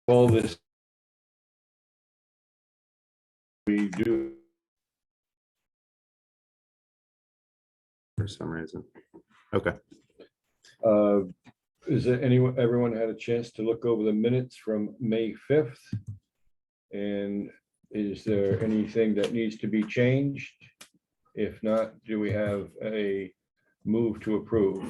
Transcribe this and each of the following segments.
all this we do. For some reason. Okay. Is there everyone had a chance to look over the minutes from May 5th? And is there anything that needs to be changed? If not, do we have a move to approve?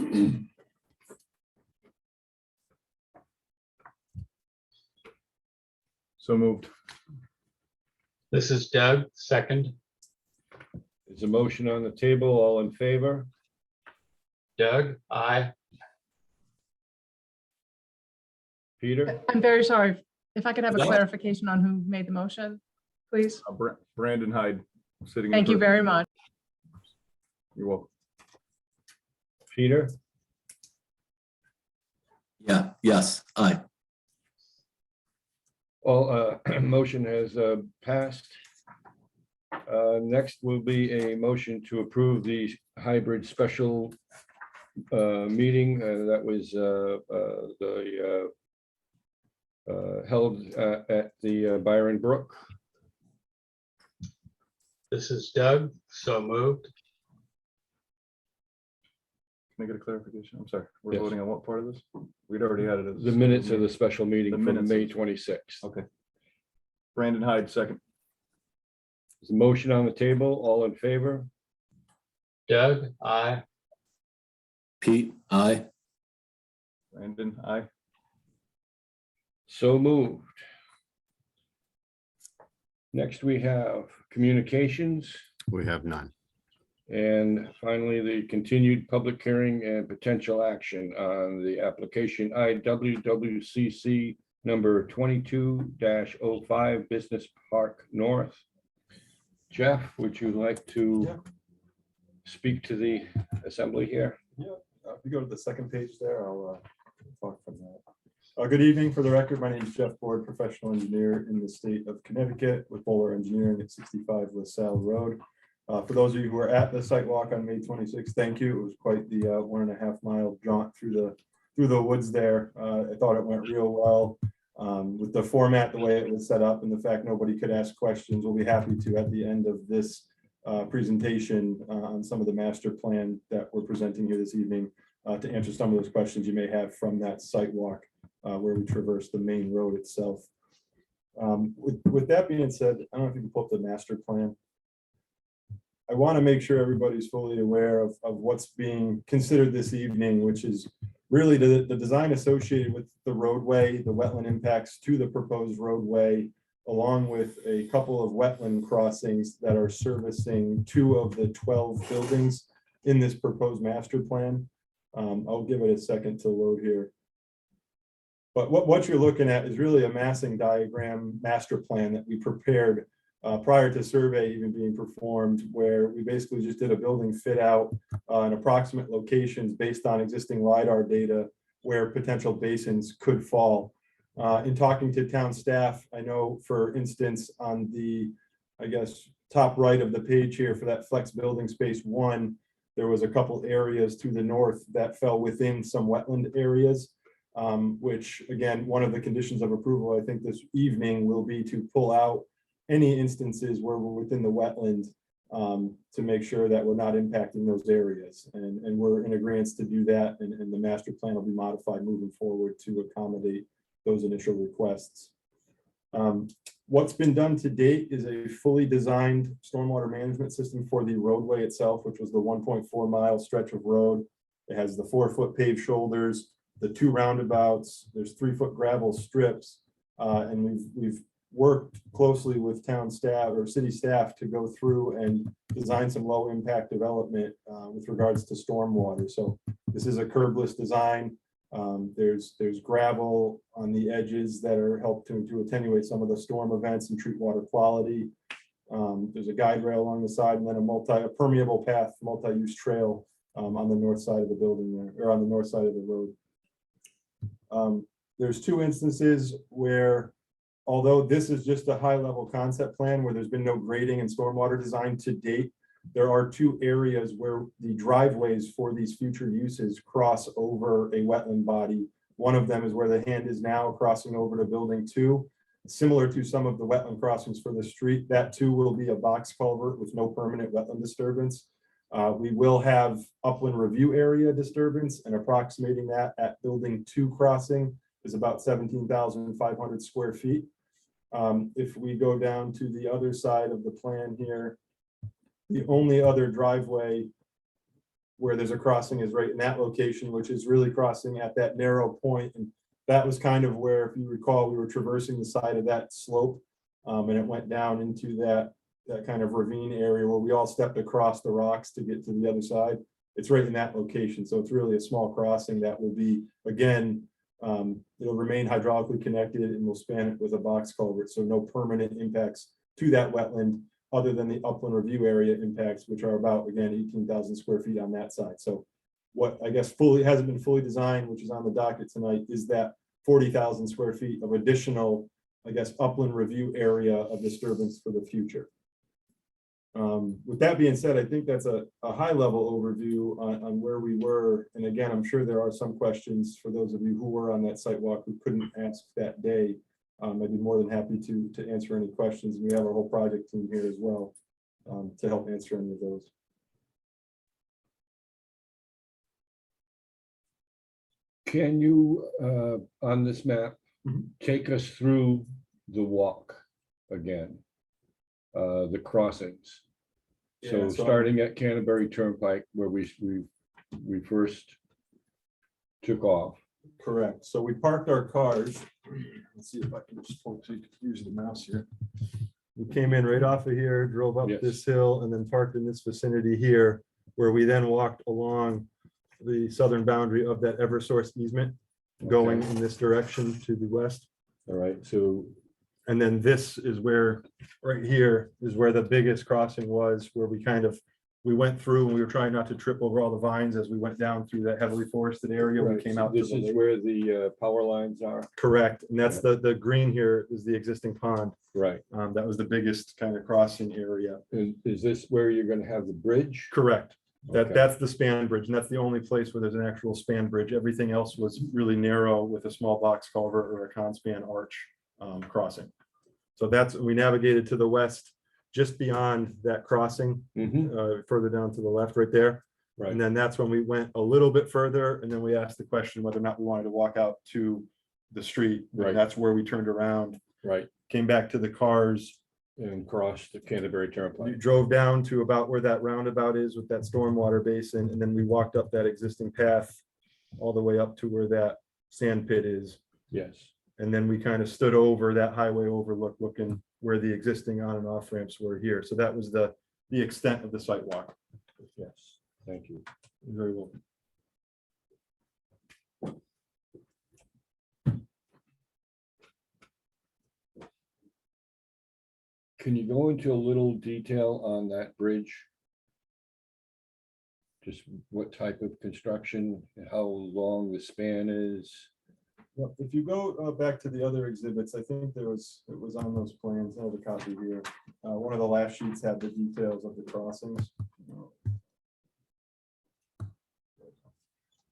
So moved. This is Doug, second. There's a motion on the table. All in favor? Doug, aye. Peter? I'm very sorry. If I could have a Yeah. clarification on who made the motion, please. Brandon Hyde, sitting. in Thank you person. very much. You're welcome. Peter? Yeah, yes, aye. All, motion has passed. Next will be a motion to approve the hybrid special meeting that was held at the Byron Brook. This is Doug, so moved. Can I get a clarification? I'm sorry. We're Yes. voting on what part of this? We'd already had it as. The minutes of the special meeting The from minutes. May 26th. Okay. Brandon Hyde, second. There's a motion on the table. All in favor? Doug, aye. Pete, aye. Brandon, aye. So moved. Next, we have communications. We have none. And finally, the continued public hearing and potential action on the application IWWCC number 22-05 Business Park North. Jeff, would you like to speak to the assembly here? If you go to the second page there, I'll talk from that. Good evening. For the record, my name is Jeff Ford, professional engineer in the state of Connecticut with Bowler Engineering at 65 LaSalle Road. For those of you who were at the site walk on May 26th, thank you. It was quite the 1.5 mile jaunt through the woods there. I thought it went real well. With the format, the way it was set up, and the fact nobody could ask questions, we'll be happy to at the end of this presentation on some of the master plan that we're presenting here this evening to answer some of those questions you may have from that site walk where we traverse the main road itself. With that being said, I don't know if you can pull up the master plan. I want to make sure everybody's fully aware of what's being considered this evening, which is really the design associated with the roadway, the wetland impacts to the proposed roadway, along with a couple of wetland crossings that are servicing 2 of the 12 buildings in this proposed master plan. I'll give it a second to load here. But what you're looking at is really a massing diagram master plan that we prepared prior to survey even being performed, where we basically just did a building fit out and approximate locations based on existing LiDAR data where potential basins could fall. In talking to town staff, I know, for instance, on the, I guess, top right of the page here for that flex building space 1, there was a couple areas to the north that fell within some wetland areas, which again, one of the conditions of approval, I think this evening, will be to pull out any instances where we're within the wetland to make sure that we're not impacting those areas. And we're in agreement to do that, and the master plan will be modified moving forward to accommodate those initial requests. What's been done to date is a fully designed stormwater management system for the roadway itself, which was the 1.4 mile stretch of road. It has the 4-foot paved shoulders, the 2 roundabouts, there's 3-foot gravel strips, and we've worked closely with town staff or city staff to go through and design some low impact development with regards to stormwater. So this is a curbless design. There's gravel on the edges that are helped to attenuate some of the storm events and treat water quality. There's a guide rail along the side, and then a permeable path, multi-use trail on the north side of the building there, or on the north side of the road. There's 2 instances where, although this is just a high-level concept plan where there's been no grading and stormwater design to date, there are 2 areas where the driveways for these future uses cross over a wetland body One of them is where the hand is now, crossing over to building 2. Similar to some of the wetland crossings for the street, that too will be a box culvert with no permanent wetland disturbance. We will have upland review area disturbance, and approximating that at building 2 crossing is about 17,500 square feet. If we go down to the other side of the plan here, the only other driveway where there's a crossing is right in that location, which is really crossing at that narrow point. And that was kind of where, if you recall, we were traversing the side of that slope, and it went down into that kind of ravine area where we all stepped across the rocks to get to the other side. It's right in that location. So it's really a small crossing that will be, again, it'll remain hydraulically connected and we'll span it with a box culvert. So no permanent impacts to that wetland other than the upland review area impacts, which are about, again, 18,000 square feet on that side. So what I guess hasn't been fully designed, which is on the docket tonight, is that 40,000 square feet of additional, I guess, upland review area of disturbance for the future. With that being said, I think that's a high level overview on where we were. And again, I'm sure there are some questions for those of you who were on that site walk who couldn't ask that day. I'd be more than happy to answer any questions. We have our whole project team here as well to help answer any of those. Can you, on this map, Mhm. take us through the walk again? The crossings. Yeah, So so- starting at Canterbury Turnpike, where we first took off. Correct. So we parked our cars. Let's see if I can just use the mouse here. We came in right off of here, drove up Yes. this hill, and then parked in this vicinity here, where we then walked along the southern boundary of that Eversource easement, going Okay. in this direction to the west. All right, so And then this is where, right here, is where the biggest crossing was, where we went through and we were trying not to trip over all the vines as we went down through that heavily forested area. We right, came so out to this the is lake. where the power lines are. Correct, and that's the green here is the existing pond. Right. That was the biggest kind of crossing area. And is this where you're gonna have the bridge? Correct. Okay. That's the span bridge, and that's the only place where there's an actual span bridge. Everything else was really narrow with a small box culvert or a conspan arch crossing. So we navigated to the west, just beyond that crossing, Mhm, further down to the left right there. right, And then that's when we went a little bit further, and then we asked the question whether or not we wanted to walk out to the street. Right. And that's where we turned around, right, came back to the cars. and cross the Canterbury We Turnpike. drove down to about where that roundabout is with that stormwater basin, and then we walked up that existing path all the way up to where that sand pit is. Yes, And then we kind of stood over that highway overlook, looking where the existing on and off ramps were here. So that was the extent of the site walk. yes, thank you. Very well. Can you go into a little detail on that bridge? Just what type of construction, how long the span is? Well, if you go back to the other exhibits, I think it was on those plans. I have a copy here. One of the last sheets had the details of the crossings.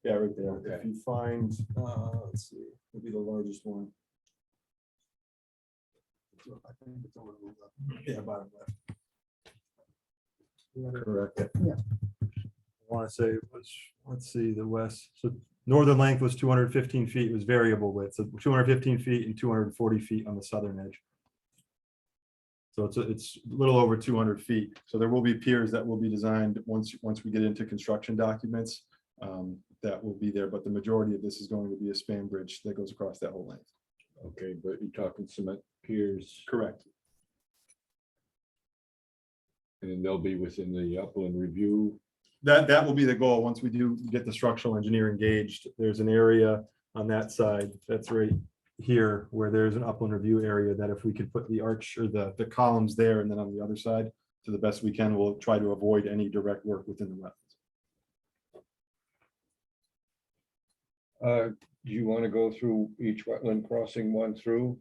Yeah, right there. If Okay. you find, let's see, it'll be the largest one. I think it's over the left. Yeah, bottom left. Correct. Yeah. I want to say it was, let's see, the west, so northern length was 215 feet, it was variable width, so 215 feet and 240 feet on the southern edge. So it's a little over 200 feet. So there will be piers that will be designed once we get into construction documents. That will be there, but the majority of this is going to be a span bridge that goes across that whole length. Okay, but you're talking cement piers, Correct. and they'll be within the upland review. That will be the goal. Once we do get the structural engineer engaged, there's an area on that side that's right here where there's an upland review area that if we could put the arch or the columns there, and then on the other side, to the best we can, we'll try to avoid any direct work within the wetlands. Do you want to go through each wetland crossing one through?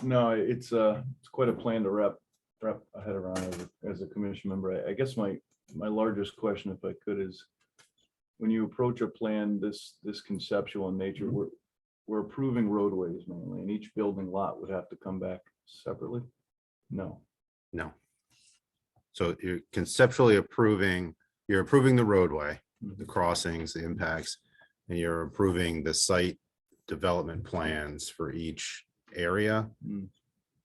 No, it's quite a plan to wrap a head around as a commission member. I guess my largest question, if I could, is when you approach a plan, this conceptual in nature, we're approving roadways mainly, and each building lot would have to come back separately? No. No. So you're conceptually approving, you're approving the roadway, the crossings, the impacts, and you're approving the site development plans for each area. Mm.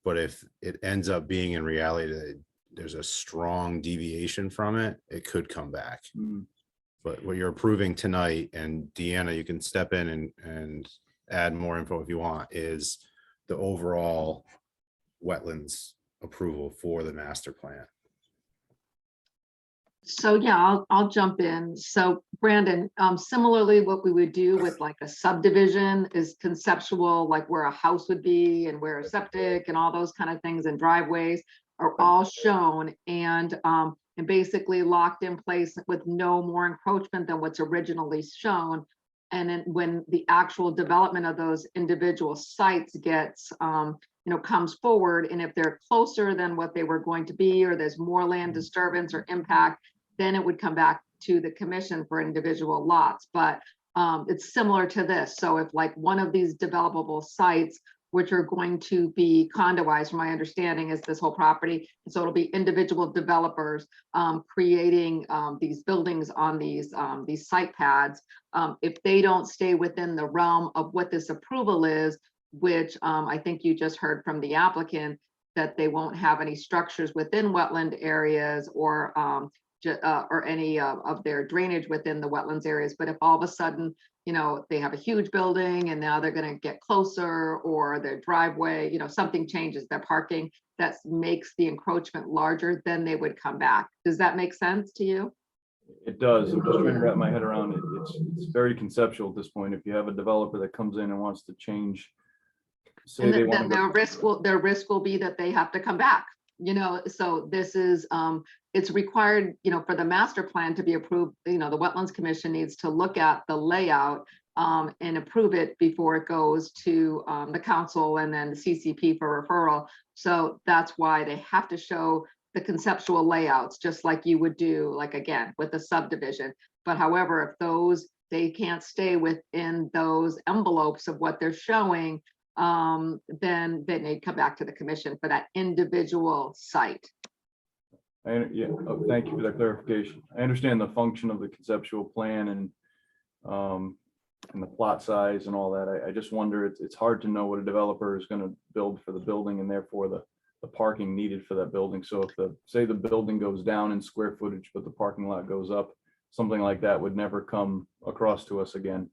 But if it ends up being in reality that there's a strong deviation from it, it could come back. Mm. But what you're approving tonight, and Deanna, you can step in and add more info if you want, is the overall wetlands approval for the master plan. So yeah, I'll jump in. So Brandon, similarly, what we would do with like a subdivision is conceptual, like where a house would be and where a septic and all those kind of things and driveways are all shown and basically locked in place with no more encroachment than what's originally shown. And then when the actual development of those individual sites gets, comes forward, and if they're closer than what they were going to be, or there's more land disturbance or impact, then it would come back to the commission for individual lots. But it's similar to this. So if like one of these developable sites, which are going to be condoized, from my understanding, is this whole property. And so it'll be individual developers creating these buildings on these site pads. If they don't stay within the realm of what this approval is, which I think you just heard from the applicant, that they won't have any structures within wetland areas or any of their drainage within the wetlands areas. But if all of a sudden, they have a huge building and now they're going to get closer, or their driveway, something changes, their parking, that makes the encroachment larger, then they would come back. Does that make sense to you? It does. I'm just trying to wrap my head around it. It's very conceptual at this point. If you have a developer that comes in and wants to change, say And they then want to their risk will be that they have to come back. So this is it's required, for the master plan to be approved. The Wetlands Commission needs to look at the layout and approve it before it goes to the council and then the CCP for referral. So that's why they have to show the conceptual layouts, just like you would do, like again, with a subdivision. But however, if they can't stay within those envelopes of what they're showing, then they come back to the commission for that individual site. thank you for that clarification. I understand the function of the conceptual plan and the plot size and all that. I just wonder, it's hard to know what a developer is going to build for the building, and therefore the parking needed for that building. So if say the building goes down in square footage, but the parking lot goes up, something like that would never come across to us again.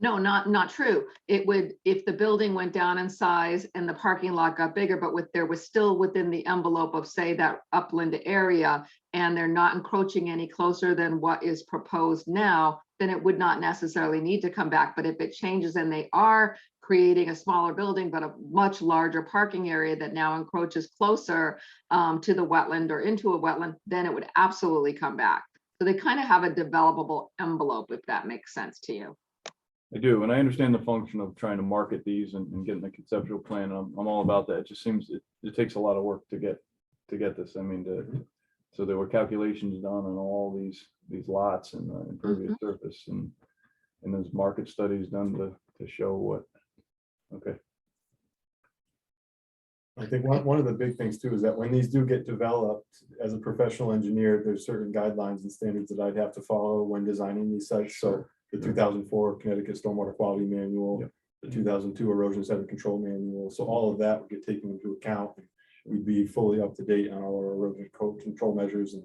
No, not true. It would, if the building went down in size and the parking lot got bigger, but there was still within the envelope of, say, that upland area, and they're not encroaching any closer than what is proposed now, then it would not necessarily need to come back. But if it changes and they are creating a smaller building, but a much larger parking area that now encroaches closer to the wetland or into a wetland, then it would absolutely come back. So they kind of have a developable envelope, if that makes sense to you. I do, and I understand the function of trying to market these and getting the conceptual plan. I'm all about that. It just seems it takes a lot of work to get this. I mean, so there were calculations done on all these lots and impervious surface, and there's market studies done to show what. Okay. I think one of the big things too is that when these do get developed, as a professional engineer, there's certain guidelines and standards that I'd have to follow when designing these sites. So the 2004 Connecticut Stormwater Quality Manual, the 2002 Erosion Sediment Control Manual. So all of that would get taken into account. We'd be fully up to date on all our erosion control measures, and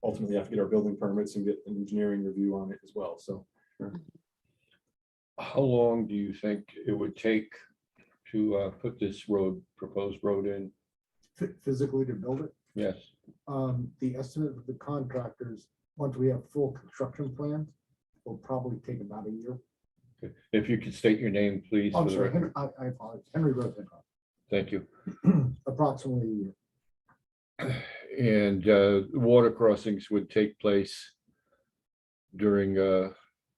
ultimately have to get our building permits and get an engineering review on it as well. So How long do you think it would take to put this proposed road in? Physically to build it. Yes. The estimate of the contractors, once we have full construction plans, will probably take about a year. Okay. If you could state your name, please. I'm for the sorry, record. I apologize. Henry Rosenhoff. Thank you. Approximately a year. And water crossings would take place during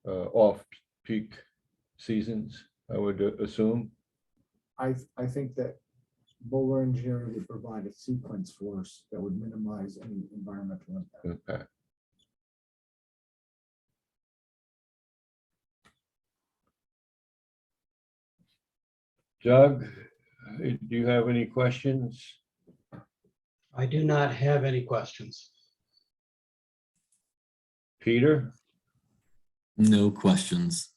off-peak seasons, I would assume. I think that Bowler Engineering would provide a sequence for us that would minimize any environmental impact. Impact. Doug, do you have any questions? I do not have any questions. Peter? No questions.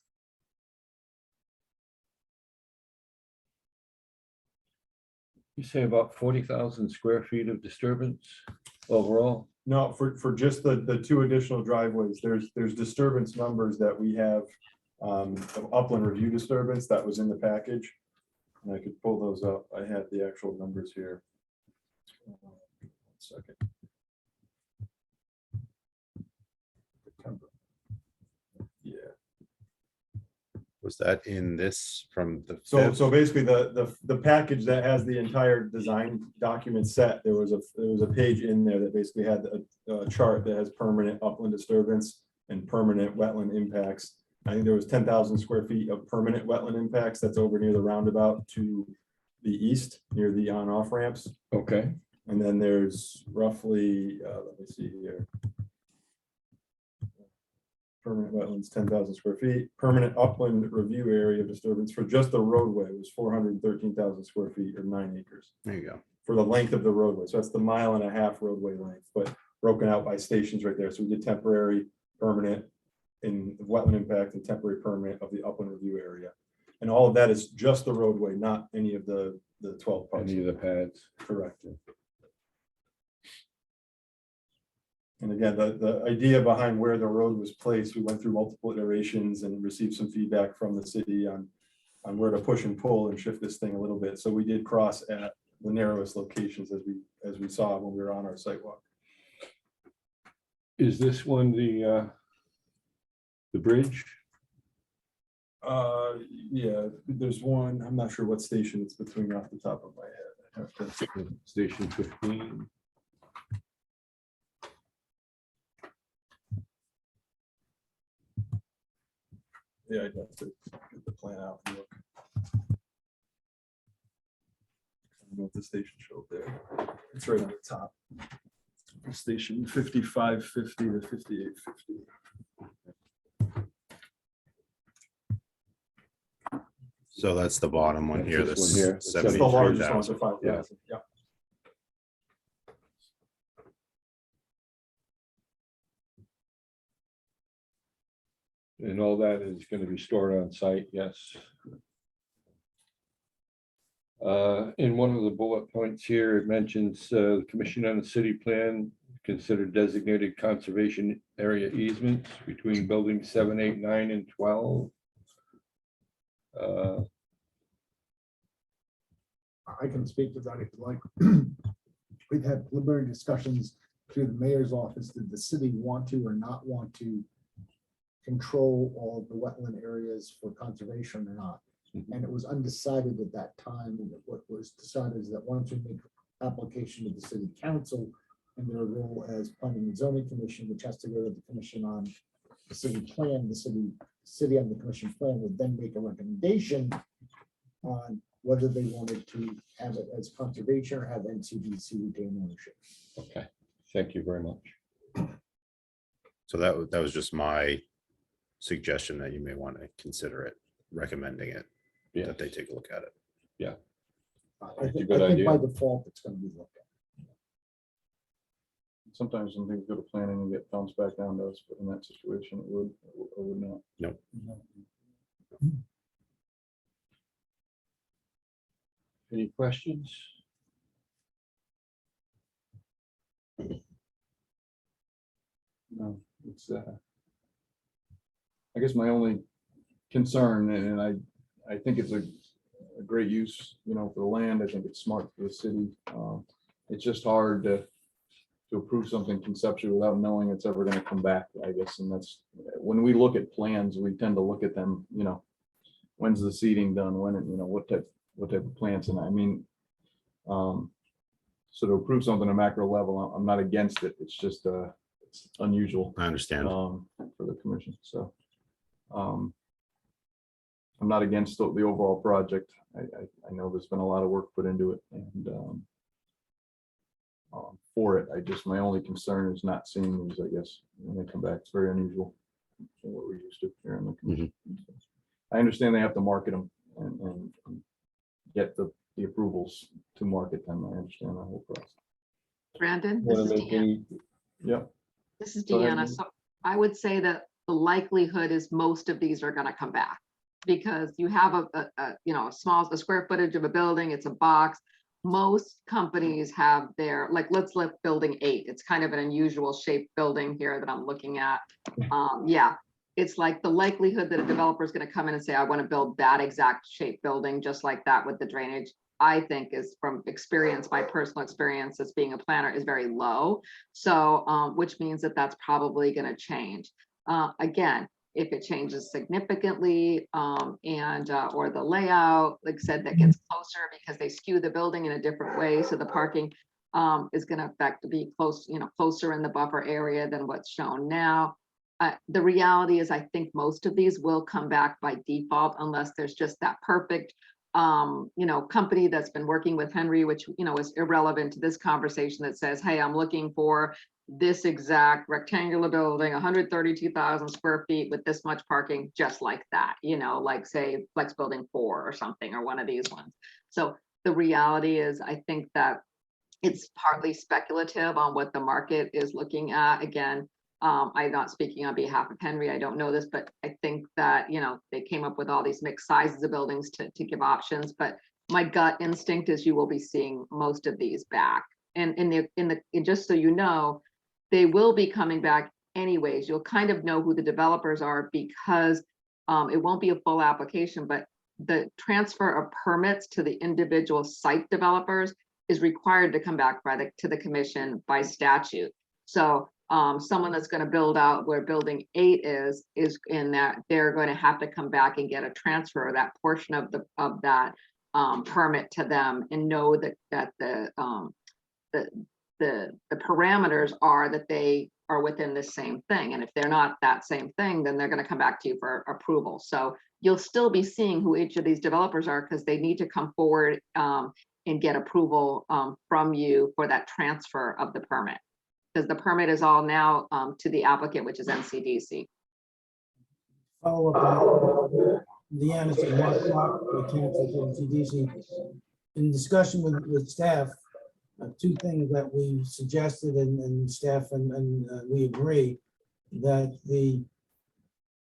You say about 40,000 square feet of disturbance overall? No, for just the two additional driveways, there's disturbance numbers that we have, of upland review disturbance that was in the package. And I could pull those up. I have the actual numbers here. 1 second. Yeah. Was that in this from the? So, fifth? so basically the package that has the entire design document set, there was a page in there that basically had a chart that has permanent upland disturbance and permanent wetland impacts. I think there was 10,000 square feet of permanent wetland impacts. That's over near the roundabout to the east, near the on-off ramps. Okay, And then there's roughly, let me see here. Permanent wetlands, 10,000 square feet. Permanent upland review area of disturbance for just the roadway was 413,000 square feet or 9 acres There you go. for the length of the roadway. So that's the 1.5 mile roadway length, but broken out by stations right there. So we did temporary, permanent in wetland impact and temporary permanent of the upland review area. And all of that is just the roadway, not any of the 12 parts. any of the pads? Correct. And again, the idea behind where the road was placed, we went through multiple iterations and received some feedback from the city on where to push and pull and shift this thing a little bit. So we did cross at the narrowest locations as we saw when we were on our sidewalk. Is this one the bridge? Yeah, there's one, I'm not sure what station it's between off the top of my head. I have to, Station 15? yeah, I'd have to get the plan out and look. I don't know if the station showed there. It's right on the top. Station 5550 to 5850. So that's the bottom one That's here. this This one here. That's the largest one, 73,000. so 5,000. Yeah. And all that is going to be stored on site, yes. In one of the bullet points here, it mentions the Commission on the City Plan consider designated conservation area easements between buildings 7, 8, 9, and 12. I can speak to that if you like. We've had preliminary discussions through the mayor's office. Did the city want to or not want to control all of the wetland areas for conservation or not? And it was undecided at that time. And what was decided is that once we make application to the city council and their role as planning and zoning commission, which has to go to the commission on the city plan, the city on the commission plan would then make a recommendation on whether they wanted to have it as conservation or have NCDC retain ownership. Okay, thank you very much. So that was just my suggestion that you may want to consider it, recommending it, Yeah, that they take a look at it. I That's a think good by idea. default, it's going to be looked at. Sometimes when things go to planning and get bounced back down to us, but in that situation, it would or would not. Any questions? No, it's, I guess my only concern, and I think it's a great use, for the land. I think it's smart for the city. It's just hard to approve something conceptually without knowing it's ever gonna come back, I guess. And that's, when we look at plans, we tend to look at them, when's the seeding done, when, what type of plants, and I mean, so to approve something at a macro level, I'm not against it. It's just, it's unusual I understand. for the commission, so. I'm not against the overall project. I know there's been a lot of work put into it and for it, my only concern is not seeing these, I guess, when they come back. It's very unusual from what we're used to here in the commission. I understand they have to market them and get the approvals to market them. I understand that whole process. Brandon, this Want is to make Deanna. any, Yep. This is Go ahead, Deanna. Deanna. So I would say that the likelihood is most of these are gonna come back. Because you have a small, the square footage of a building, it's a box. Most companies have their, like, let's look building 8. It's kind of an unusual shaped building here that I'm looking at. Yeah, it's like the likelihood that a developer is gonna come in and say, I want to build that exact shaped building, just like that with the drainage, I think is from experience, my personal experience as being a planner is very low. So, which means that that's probably gonna change. Again, if it changes significantly, or the layout, like I said, that gets closer because they skew the building in a different way, so the parking is gonna affect to be close, closer in the buffer area than what's shown now. The reality is, I think most of these will come back by default unless there's just that perfect company that's been working with Henry, which, is irrelevant to this conversation, that says, hey, I'm looking for this exact rectangular building, 132,000 square feet with this much parking, just like that, like say Flex Building 4 or something, or one of these ones. So the reality is, I think that it's partly speculative on what the market is looking at. Again, I'm not speaking on behalf of Henry, I don't know this, but I think that, they came up with all these mixed sizes of buildings to give options, but my gut instinct is you will be seeing most of these back. And just so you know, they will be coming back anyways. You'll kind of know who the developers are because it won't be a full application, but the transfer of permits to the individual site developers is required to come back to the commission by statute. So someone that's going to build out where building 8 is in that they're going to have to come back and get a transfer of that portion of that permit to them, and know that the parameters are that they are within the same thing. And if they're not that same thing, then they're going to come back to you for approval. So you'll still be seeing who each of these developers are, because they need to come forward and get approval from you for that transfer of the permit. Because the permit is all now to the applicant, which is NCDC. Follow up on Deanna said, Mark Clark, mechanical for NCDC. In discussion with staff, 2 things that we suggested and staff and we agree that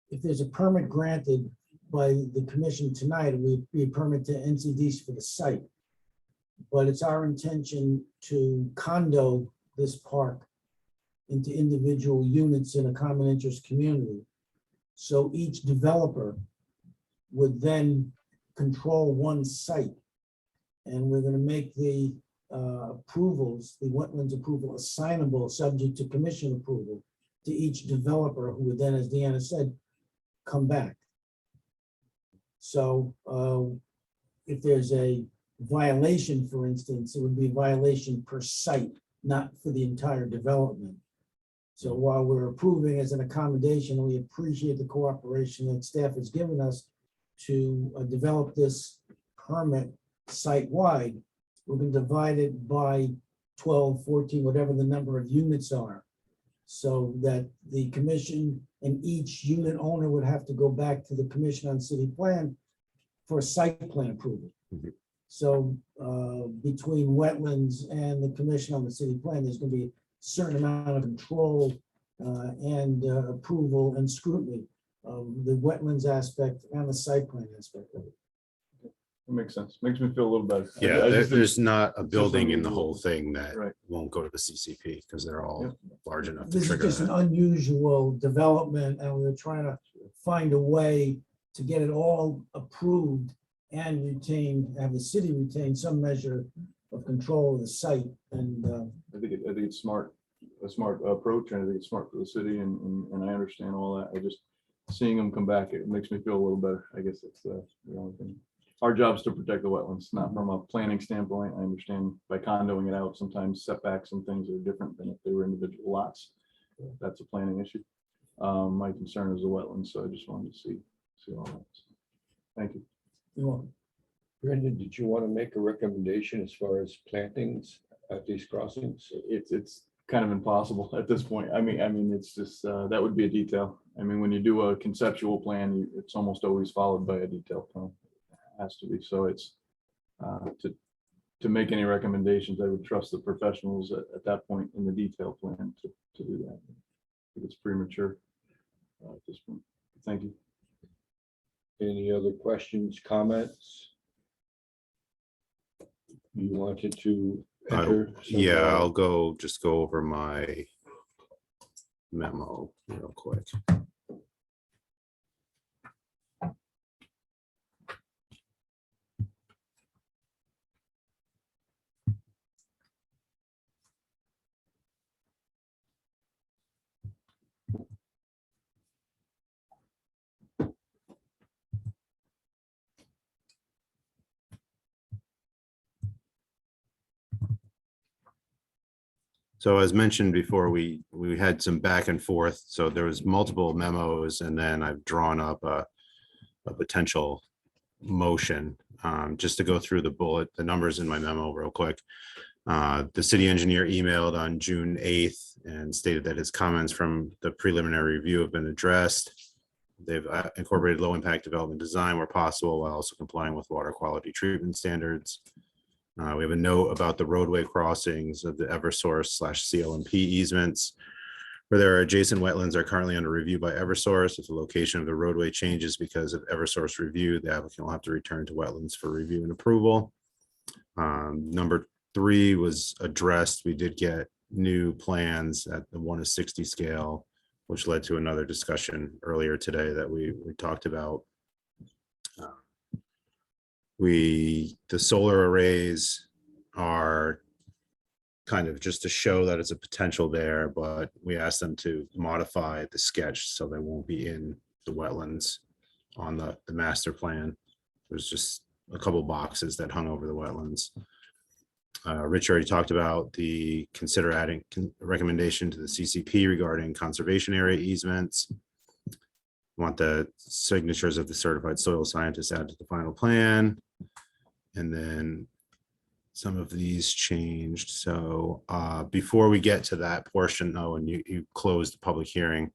if there's a permit granted by the commission tonight, it would be a permit to NCDC for the site. But it's our intention to condo this park into individual units in a common interest community. So each developer would then control one site. And we're going to make the approvals, the wetlands approval assignable, subject to commission approval to each developer, who would then, as Deanna said, come back. So if there's a violation, for instance, it would be a violation per site, not for the entire development. So while we're approving as an accommodation, we appreciate the cooperation that staff has given us to develop this permit site-wide. We're going to divide it by 12, 14, whatever the number of units are, so that the commission and each unit owner would have to go back to the commission on city plan for a site plan approval. Mhm. So between wetlands and the commission on the city plan, there's going to be a certain amount of control and approval and scrutiny of the wetlands aspect and the site plan aspect of it. That makes sense. Makes me feel a little better. Yeah, I just there's didn't- not a building in the unusual. whole thing that Right. won't go to the CCP because they're all Yep. large enough to This is trigger just an that. unusual development, and we're trying to find a way to get it all approved and have the city retain some measure of control of the site. And I think it's smart, a smart approach, and I think it's smart for the city, and I understand all that. I just, seeing them come back, it makes me feel a little better. I guess that's the only thing. Our job is to protect the wetlands, not from a planning standpoint. I understand by condoing it out, sometimes setbacks and things are different than if they were individual lots. That's a planning issue. My concern is the wetlands, so I just wanted to see all that. Thank you. you know, Brendan, did you want to make a recommendation as far as plantings at these crossings? It's kind of impossible at this point. I mean, it's just, that would be a detail. I mean, when you do a conceptual plan, it's almost always followed by a detailed plan. It has to be. So it's, to make any recommendations. I would trust the professionals at that point in the detailed plan to do that. I think it's premature at this point. Thank you. Any other questions, comments? You wanted to enter? some, Yeah, I'll just go over my memo real quick. So as mentioned before, we had some back and forth. So there was multiple memos, and then I've drawn up a potential motion. Just to go through the numbers in my memo real quick. The city engineer emailed on June 8th and stated that his comments from the preliminary review have been addressed. They've incorporated low impact development design where possible while also complying with water quality treatment standards. We have a note about the roadway crossings of the Eversource/CLMP easements where there are adjacent wetlands are currently under review by Eversource. If the location of the roadway changes because of Eversource review, the applicant will have to return to wetlands for review and approval. Number 3 was addressed. We did get new plans at the 1:60 scale, which led to another discussion earlier today that we talked about. The solar arrays are kind of just to show that it's a potential there, but we asked them to modify the sketch so they won't be in the wetlands on the master plan. There's just a couple boxes that hung over the wetlands. Rich already talked about the consider adding recommendation to the CCP regarding conservation area easements. Want the signatures of the certified soil scientists added to the final plan. And then some of these changed. So before we get to that portion though, and you close the public hearing,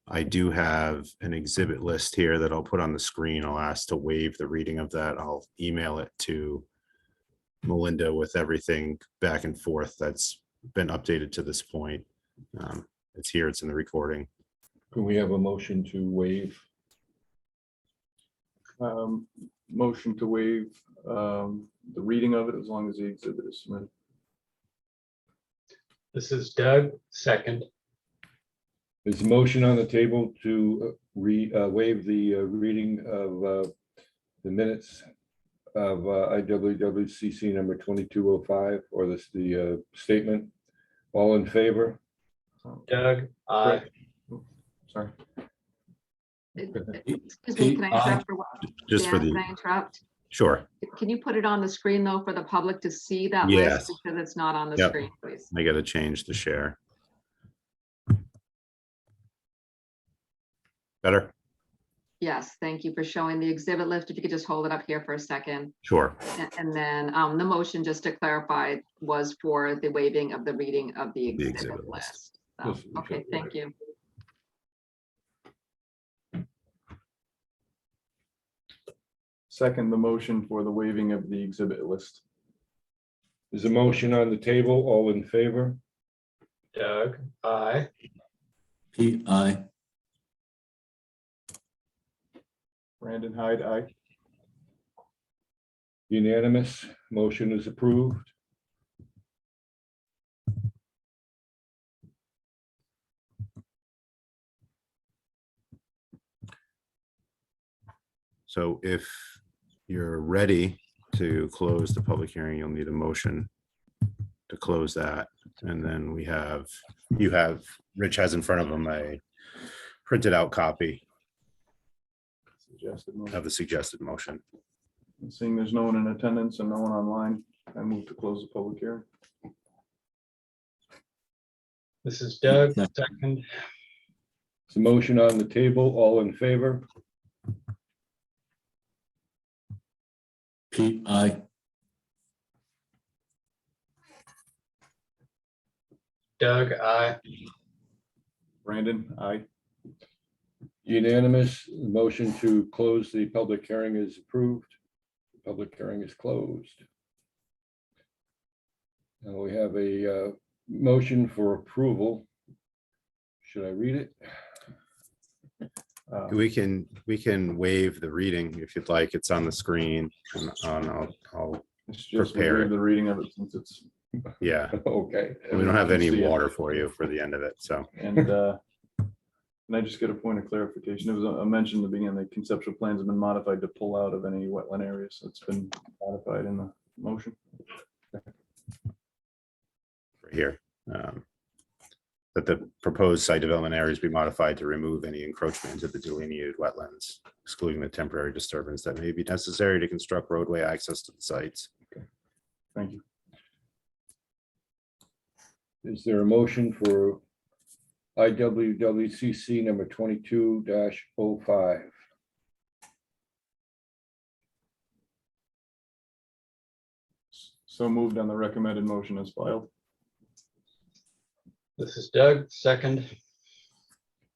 I do have an exhibit list here that I'll put on the screen. I'll ask to waive the reading of that. I'll email it to Melinda with everything back and forth that's been updated to this point. It's here, it's in the recording. Can we have a motion to waive? Motion to waive the reading of it as long as the exhibit is submitted. This is Doug, second. There's a motion on the table to waive the reading of the minutes of IWWCC number 2205, or the statement. All in favor? Doug, aye. Sorry. Excuse me, can I interrupt for what? Just for Dan, the, can I interrupt? sure, Can you put it on the screen though for the public to see that Yes. list because it's not on the Yep. screen, please? I gotta change the share. Better? Yes, thank you for showing the exhibit list. If you could just hold it up here for a second. Sure. And then the motion, just to clarify, was for the waiving of the reading of the The exhibit exhibit list. list. So, Yes, okay, thank you. Second, the motion for the waiving of the exhibit list. There's a motion on the table. All in favor? Doug, aye. Pete, aye. Brandon Hyde, aye. Unanimous. Motion is approved. So if you're ready to close the public hearing, you'll need a motion to close that. And then Rich has in front of him a printed out copy Suggested motion. of the suggested motion. And seeing there's no one in attendance and no one online, I move to close the public hearing. This is Doug, second. There's a motion on the table. All in favor? Pete, aye. Doug, aye. Brandon, aye. Unanimous. The motion to close the public hearing is approved. Public hearing is closed. Now we have a motion for approval. Should I read it? We can waive the reading if you'd like. It's on the screen. And I'll It's just prepare read it. the reading of it since it's, yeah. Okay. We don't have any See it. water for you for the end of it, so. and can I just get a point of clarification? It was mentioned at the beginning, the conceptual plans have been modified to pull out of any wetland areas. So it's been modified in the motion. Here. That the proposed site development areas be modified to remove any encroachment into the delineated wetlands, excluding the temporary disturbance that may be necessary to construct roadway access to the sites. Thank you. Is there a motion for IWWCC number 22-05? So moved on the recommended motion as filed. This is Doug, second.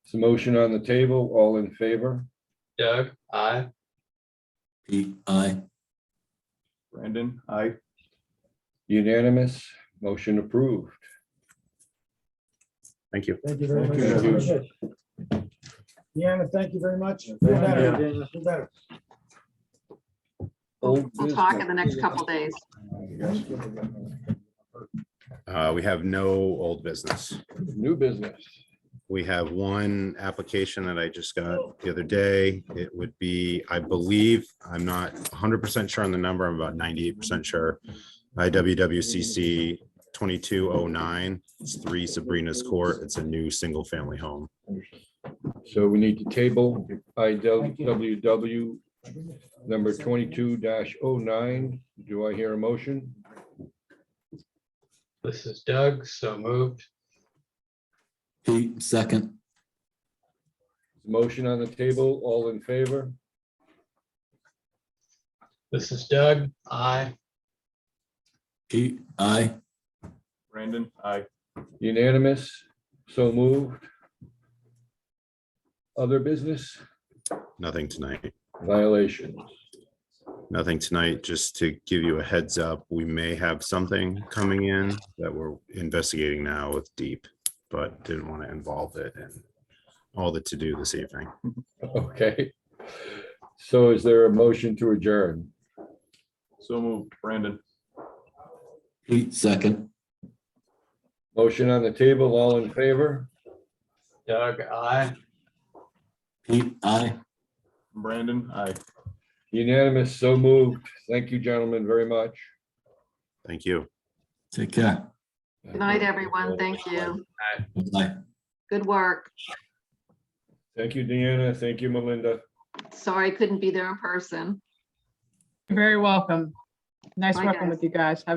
It's a motion on the table. All in favor? Doug, aye. Pete, aye. Brandon, aye. Unanimous, motion approved. Thank you. Thank you very much. Thank you. Very good. Deanna, thank you very much. Feel Thank better. you. Feel better. Old We'll talk in business. the next couple days. We have no old business. New business. We have one application that I just got the other day. It would be, I believe, I'm not 100% sure on the number, I'm about 98% sure. IWWCC 2209, it's 3 Sabrina's Court. It's a new single-family home. So we need to table IWW number 22-09. Do I hear a motion? This is Doug, so moved. Pete, second. Motion on the table, all in favor? This is Doug, aye. Pete, aye. Brandon, aye. Unanimous, so moved. Other business Nothing tonight. violations. Nothing tonight, just to give you a heads up, we may have something coming in that we're investigating now with Deep, but didn't want to involve it in all the to-do this evening. Okay. So is there a motion to adjourn? So moved, Brandon. Pete, second. Motion on the table, all in favor? Doug, aye. Pete, aye. Brandon, aye. Unanimous, so moved. Thank you, gentlemen, very much. Thank you. Take care. Good night, everyone. Thank you. Bye. Good work. Thank you, Deanna. Thank you, Melinda. Sorry I couldn't be there in person. You're very welcome. Nice Bye, working guys. with you guys. Have a